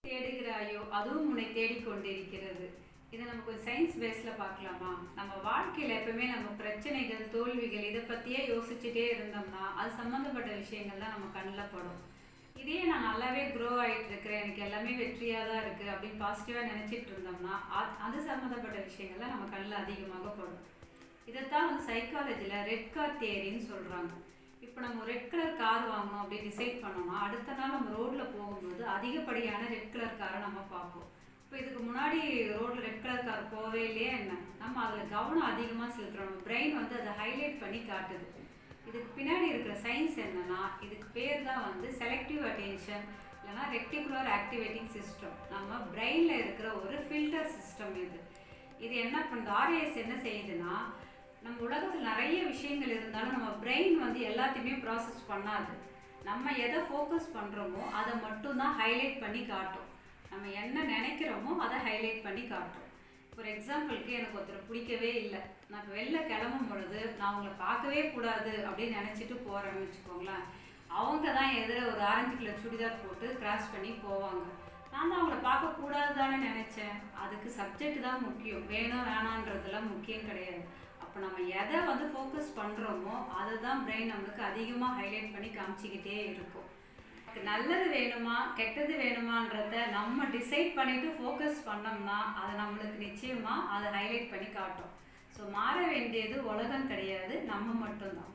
தேடுகிறாயோ அதுவும் உன்னை தேடிக்கொண்டிருக்கிறது. இதை நமக்கு ஒரு சயின்ஸ் பேஸில் பார்க்கலாமா? நம்ம வாழ்க்கையில் எப்பவுமே நம்ம பிரச்சனைகள், தோல்விகள் இதை பற்றியே யோசிச்சுட்டே இருந்தோம்னா அது சம்மந்தப்பட்ட விஷயங்கள் தான் நம்ம கண்ணில் படும். இதே நான் நல்லாவே க்ரோ ஆகிட்டு இருக்கிறேன், எனக்கு எல்லாமே வெற்றியாக தான் இருக்குது அப்படின்னு பாசிட்டிவாக நினச்சிட்டு இருந்தோம்னா அது சம்மந்தப்பட்ட விஷயங்கள் தான் நம்ம கண்ணில் அதிகமாக படும். இதைத்தான் சைக்காலஜியில் ரெட் கார் தியரின்னு சொல்கிறாங்க. இப்போ நம்ம ரெட் கலர் கார் வாங்கணும் அப்படின்னு டிசைட் பண்ணோம்னா அடுத்த நாள் நம்ம ரோட்டில் போகும்போது அதிகப்படியான ரெட் கலர் காரை நம்ம பார்ப்போம். இப்போ இதுக்கு முன்னாடி ரோட்டில் ரெட் கலர் கார் போகவே இல்லையா என்ன, நம்ம அதில் கவனம் அதிகமாக செலுத்துகிறோம். நம்ம பிரெயின் அதை ஹைலைட் பண்ணி காட்டுது. இதுக்கு பின்னாடி இருக்கிற சயின்ஸ் என்னன்னா, இதுக்கு பேர் தான் செலக்டிவ் அட்டென்ஷன் இல்லைனா ரெக்டிகுலர் ஆக்டிவேட்டிங் சிஸ்டம். நம்ம பிரெயினில் இருக்கிற ஒரு ஃபில்டர் சிஸ்டம் இது என்ன பண்ணுது, ஆர்ஏஎஸ் என்ன செய்யுதுன்னா, நம்ம உலகத்தில் நிறைய விஷயங்கள் இருந்தாலும் நம்ம பிரெயின் எல்லாத்தையுமே ப்ராசஸ் பண்ணாது. நம்ம எதை ஃபோக்கஸ் பண்ணுறோமோ அதை மட்டும்தான் ஹைலைட் பண்ணி காட்டும். நம்ம என்ன நினைக்கிறோமோ அதை ஹைலைட் பண்ணி காட்டும். ஒரு எக்ஸாம்பிளுக்கு, எனக்கு ஒருத்தர் பிடிக்கவே இல்லை, நான் இப்போ வெளில கிளம்பும் பொழுது நான் அவங்கள பார்க்கவே கூடாது அப்படின்னு நினச்சிட்டு போகிறேன்னு வச்சுக்கோங்களேன். அவங்க தான் எதிர ஒரு ஆரஞ்சு கலர் சுடிதார் போட்டு கிராஸ் பண்ணி போவாங்க. நான் தான் அவங்கள பார்க்கக்கூடாது தானே நினச்சேன். அதுக்கு சப்ஜெக்ட் தான் முக்கியம், வேணும் வேணான்றதுலாம் முக்கியம் கிடையாது. அப்போ நம்ம எதை ஃபோக்கஸ் பண்ணுறோமோ அதை தான் பிரெயின் நம்மளுக்கு அதிகமாக ஹைலைட் பண்ணி காமிச்சிக்கிட்டே இருக்கும். நல்லது வேணுமா கெட்டது வேணுமான்றத நம்ம டிசைட் பண்ணிவிட்டு ஃபோக்கஸ் பண்ணோம்னா அதை நம்மளுக்கு நிச்சயமாக அதை ஹைலைட் பண்ணி காட்டும். ஸோ மாற வேண்டியது உலகம் கிடையாது, நம்ம மட்டும்தான்.